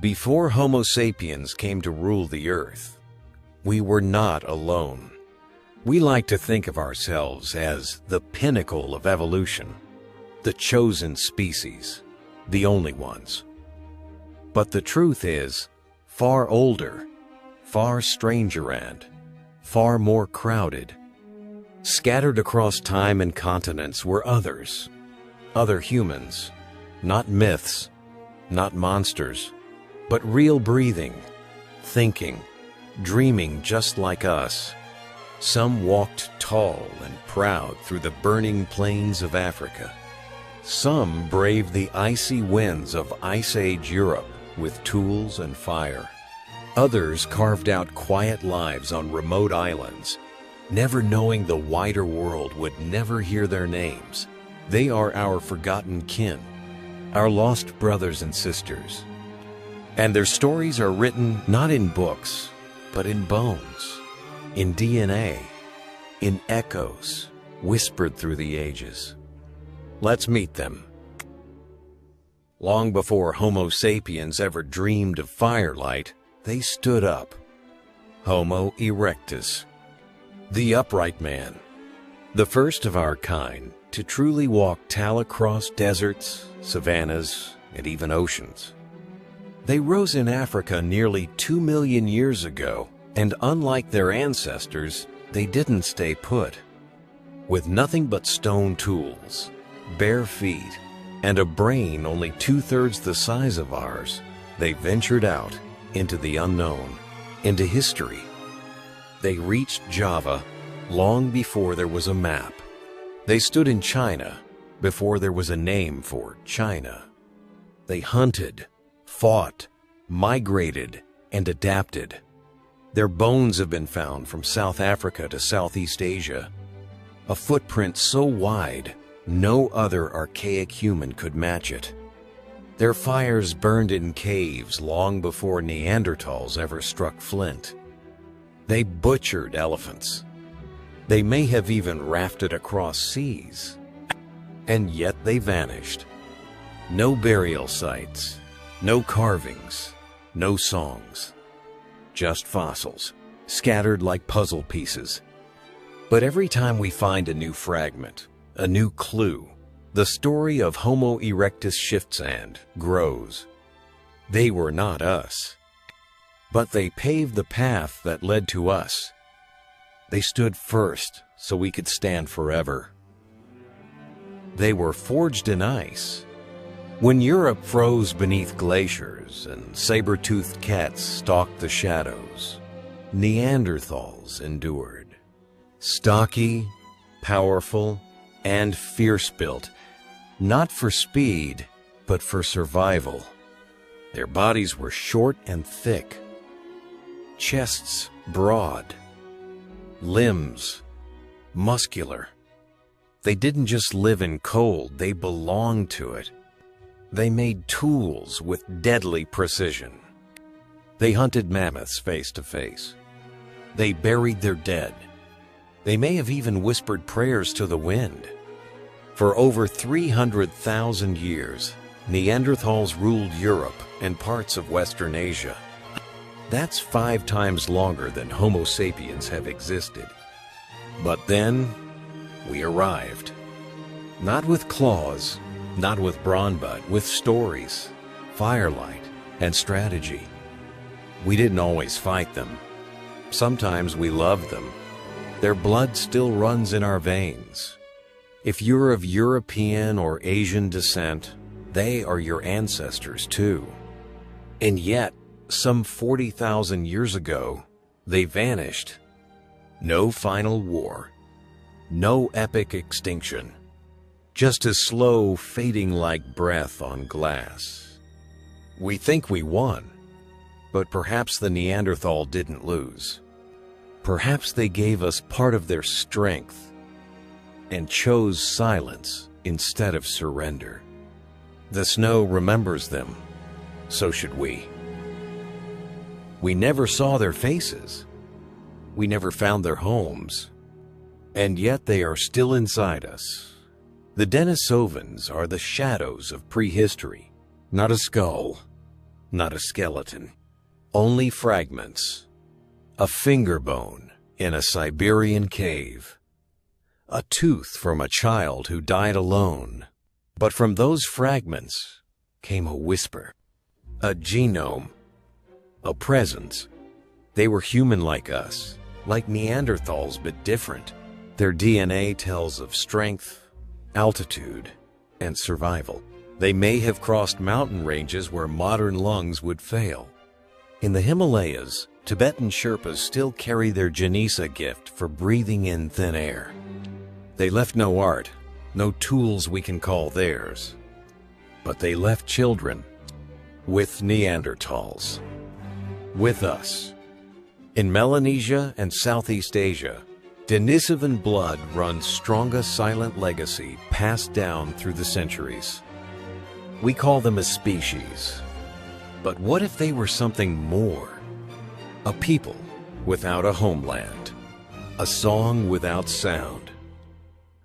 Before Homo sapiens came to rule the earth, we were not alone. We like to think of ourselves as the pinnacle of evolution, the chosen species, the only ones. But the truth is, far older, far stranger and far more crowded. Scattered across time and continents were others, other humans, not myths, not monsters, but real breathing, thinking, dreaming just like us. Some walked tall and proud through the burning plains of Africa. Some braved the icy winds of Ice Age Europe with tools and fire. Others carved out quiet lives on remote islands, never knowing the wider world would never hear their names. They are our forgotten kin, our lost brothers and sisters. And their stories are written not in books, but in bones, in DNA, in echoes, whispered through the ages. Let's meet them. Long before Homo sapiens ever dreamed of firelight, they stood up. Homo erectus, the upright man, the first of our kind to truly walk across deserts, savannas, and even oceans. They rose in Africa nearly 2 million years ago, and unlike their ancestors, they didn't stay put. With nothing but stone tools, bare feet, and a brain only 2/3 the size of ours, they ventured out into the unknown, into history. They reached Java long before there was a map. They stood in China before there was a name for China. They hunted, fought, migrated, and adapted. Their bones have been found from South Africa to Southeast Asia, a footprint so wide no other archaic human could match it. Their fires burned in caves long before Neanderthals ever struck flint. They butchered elephants. They may have even rafted across seas. And yet they vanished. No burial sites, no carvings, no songs. Just fossils, scattered like puzzle pieces. But every time we find a new fragment, a new clue, the story of Homo erectus shifts and grows. They were not us, but they paved the path that led to us. They stood first so we could stand forever. They were forged in ice. When Europe froze beneath glaciers and saber-toothed cats stalked the shadows, Neanderthals endured. Stocky, powerful, and fierce-built, not for speed, but for survival. Their bodies were short and thick, chests broad, limbs muscular. They didn't just live in cold, they belonged to it. They made tools with deadly precision. They hunted mammoths face to face. They buried their dead. They may have even whispered prayers to the wind. For over 300,000 years, Neanderthals ruled Europe and parts of Western Asia. That's 5 times longer than Homo sapiens have existed. But then, we arrived. Not with claws, not with brawn, but with stories, firelight, and strategy. We didn't always fight them. Sometimes we loved them. Their blood still runs in our veins. If you're of European or Asian descent, they are your ancestors too. And yet, some 40,000 years ago, they vanished. No final war, no epic extinction, just a slow fading like breath on glass. We think we won, but perhaps the Neanderthal didn't lose. Perhaps they gave us part of their strength and chose silence instead of surrender. The snow remembers them, so should we. We never saw their faces. We never found their homes. And yet they are still inside us. The Denisovans are the shadows of prehistory, not a skull, not a skeleton. Only fragments. A finger bone in a Siberian cave. A tooth from a child who died alone. But from those fragments came a whisper. A genome. A presence. They were human like us, like Neanderthals but different. Their DNA tells of strength, altitude, and survival. They may have crossed mountain ranges where modern lungs would fail. In the Himalayas, Tibetan Sherpas still carry their Janisa gift for breathing in thin air. They left no art, no tools we can call theirs. But they left children with Neanderthals. With us. In Melanesia and Southeast Asia, Denisovan blood runs strongest silent legacy passed down through the centuries. We call them a species. But what if they were something more? A people without a homeland. A song without sound.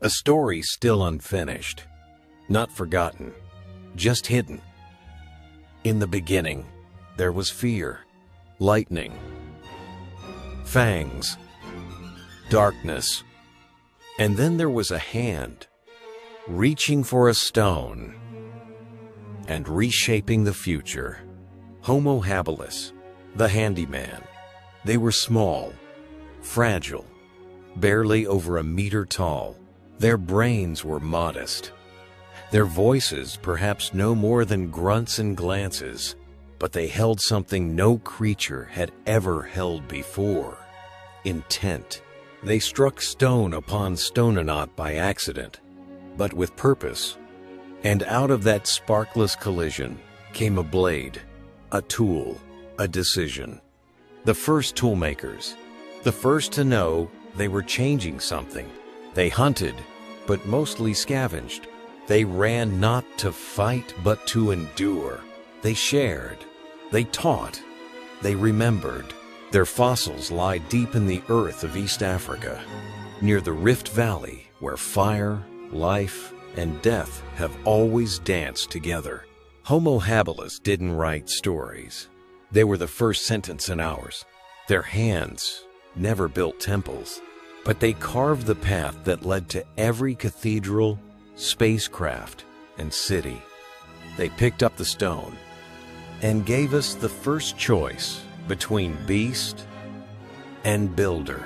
A story still unfinished. Not forgotten, just hidden. In the beginning, there was fear, lightning, fangs, darkness, and then there was a hand reaching for a stone and reshaping the future. Homo habilis, the handyman. They were small, fragile, barely over a meter tall. Their brains were modest. Their voices perhaps no more than grunts and glances, but they held something no creature had ever held before. Intent. They struck stone upon stone not by accident, but with purpose. And out of that sparkless collision came a blade, a tool, a decision. The first toolmakers, the first to know they were changing something. They hunted, but mostly scavenged. They ran not to fight, but to endure. They shared. They taught. They remembered. Their fossils lie deep in the earth of East Africa, near the Rift Valley, where fire, life, and death have always danced together. Homo habilis didn't write stories. They were the first sentence in ours. Their hands never built temples, but they carved the path that led to every cathedral, spacecraft, and city. They picked up the stone and gave us the first choice between beast and builder.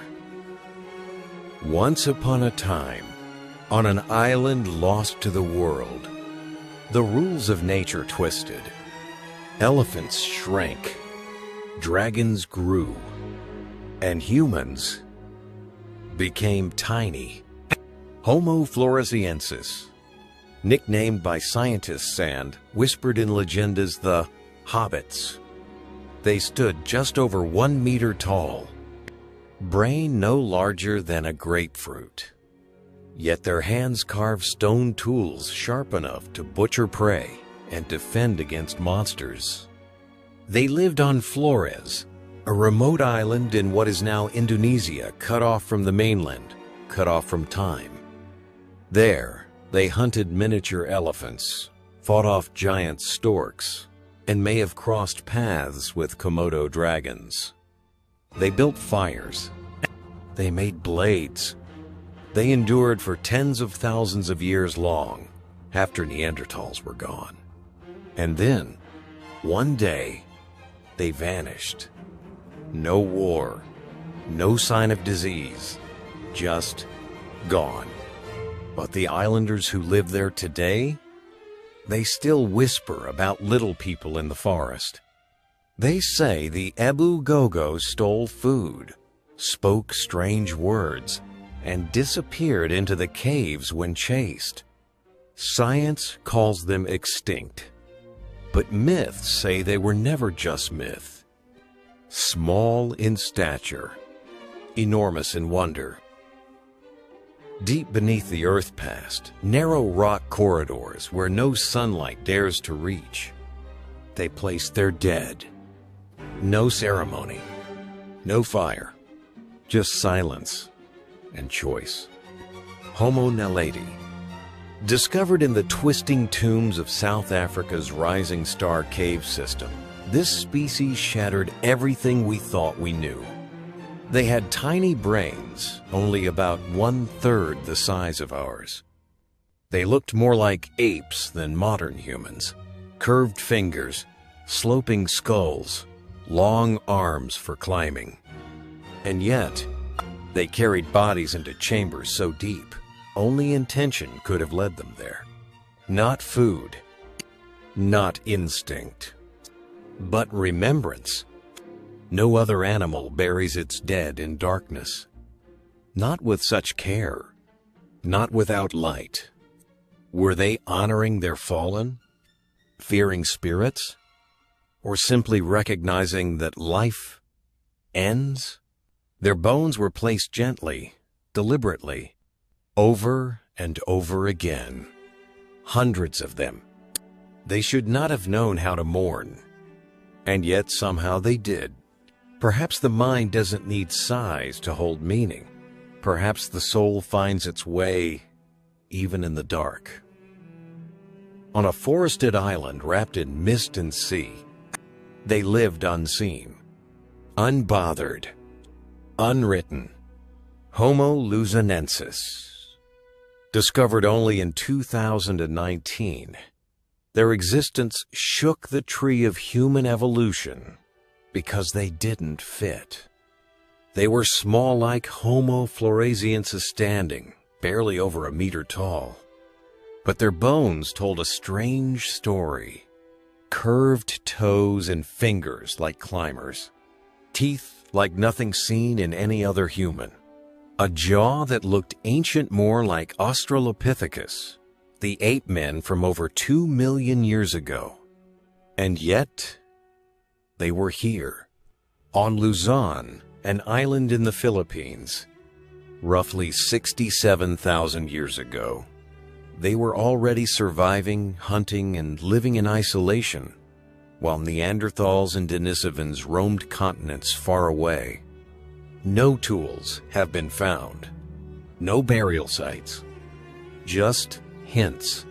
Once upon a time, on an island lost to the world, the rules of nature twisted. Elephants shrank, dragons grew, and humans became tiny. Homo floresiensis, nicknamed by scientists and whispered in legendas the hobbits. They stood just over 1 meter tall, brain no larger than a grapefruit. Yet their hands carved stone tools sharp enough to butcher prey and defend against monsters. They lived on Flores, a remote island in what is now Indonesia, cut off from the mainland, cut off from time. There, they hunted miniature elephants, fought off giant storks, and may have crossed paths with Komodo dragons. They built fires. They made blades. They endured for tens of thousands of years long after Neanderthals were gone. And then, one day, they vanished. No war, no sign of disease, just gone. But the islanders who live there today, they still whisper about little people in the forest. They say the Ebu Gogo stole food, spoke strange words, and disappeared into the caves when chased. Science calls them extinct, but myths say they were never just myth. Small in stature, enormous in wonder. Deep beneath the earth past, narrow rock corridors where no sunlight dares to reach. They placed their dead. No ceremony, no fire, just silence and choice. Homo naledi, discovered in the twisting tombs of South Africa's rising star cave system, This species shattered everything we thought we knew. They had tiny brains, only about 1/3 the size of ours. They looked more like apes than modern humans. Curved fingers, sloping skulls, long arms for climbing. And yet, they carried bodies into chambers so deep, only intention could have led them there. Not food, not instinct, but remembrance. No other animal buries its dead in darkness. Not with such care, not without light. Were they honoring their fallen, fearing spirits, or simply recognizing that life ends? Their bones were placed gently, deliberately, over and over again. Hundreds of them. They should not have known how to mourn, and yet somehow they did. Perhaps the mind doesn't need size to hold meaning. Perhaps the soul finds its way even in the dark. On a forested island wrapped in mist and sea, they lived unseen, unbothered, unwritten. Homo lineage. Discovered only in 2019, their existence shook the tree of human evolution because they didn't fit. They were small like Homo floresiensis standing, barely over a meter tall. But their bones told a strange story. Curved toes and fingers like climbers. Teeth like nothing seen in any other human. A jaw that looked ancient, more like Australopithecus, the ape men from over 2 million years ago. And yet, they were here, on Luzon, an island in the Philippines, roughly 67,000 years ago. They were already surviving, hunting, and living in isolation, while Neanderthals and Denisovans roamed continents far away. No tools have been found, no burial sites, just hints,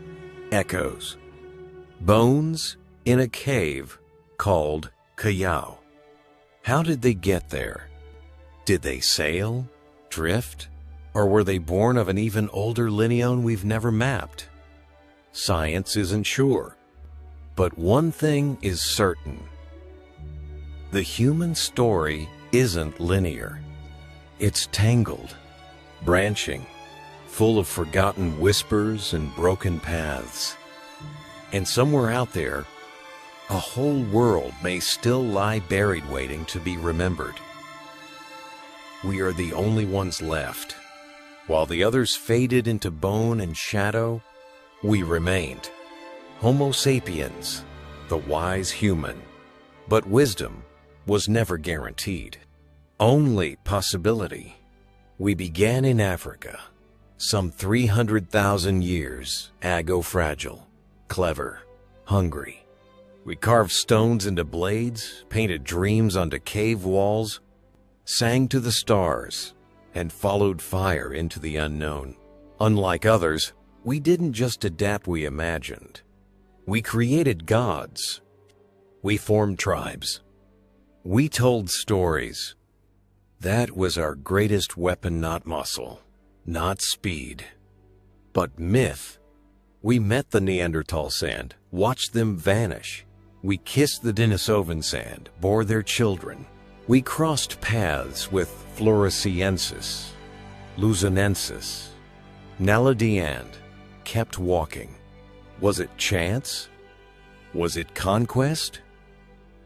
echoes, bones in a cave called Callao. How did they get there? Did they sail, drift, or were they born of an even older lineage we've never mapped? Science isn't sure, but one thing is certain. The human story isn't linear. It's tangled, branching, full of forgotten whispers and broken paths. And somewhere out there, a whole world may still lie buried waiting to be remembered. We are the only ones left. While the others faded into bone and shadow, we remained. Homo sapiens, the wise human. But wisdom was never guaranteed. Only possibility. We began in Africa, some 300,000 years, ago-fragile, clever, hungry. We carved stones into blades, painted dreams onto cave walls, sang to the stars, and followed fire into the unknown. Unlike others, we didn't just adapt we imagined. We created gods. We formed tribes. We told stories. That was our greatest weapon, not muscle, not speed, but myth. We met the Neanderthal sand, watched them vanish. We kissed the Denisovan sand, bore their children. We crossed paths with floresiensis, luzonensis, naledi, and kept walking. Was it chance? Was it conquest?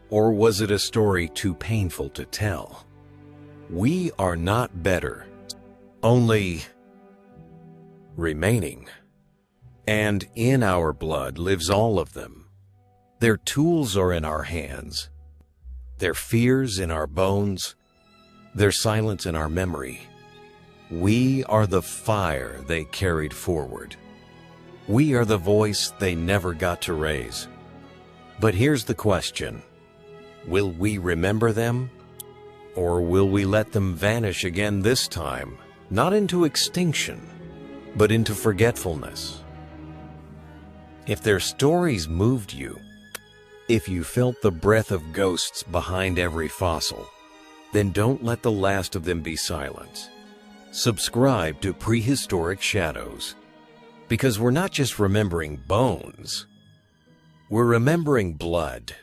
Or was it a story too painful to tell? We are not better, only remaining. And in our blood lives all of them. Their tools are in our hands, their fears in our bones, their silence in our memory. We are the fire they carried forward. We are the voice they never got to raise. But here's the question. Will we remember them? Or will we let them vanish again this time, not into extinction, but into forgetfulness? If their stories moved you, If you felt the breath of ghosts behind every fossil, then don't let the last of them be silent. Subscribe to Prehistoric Shadows, because we're not just remembering bones, we're remembering blood.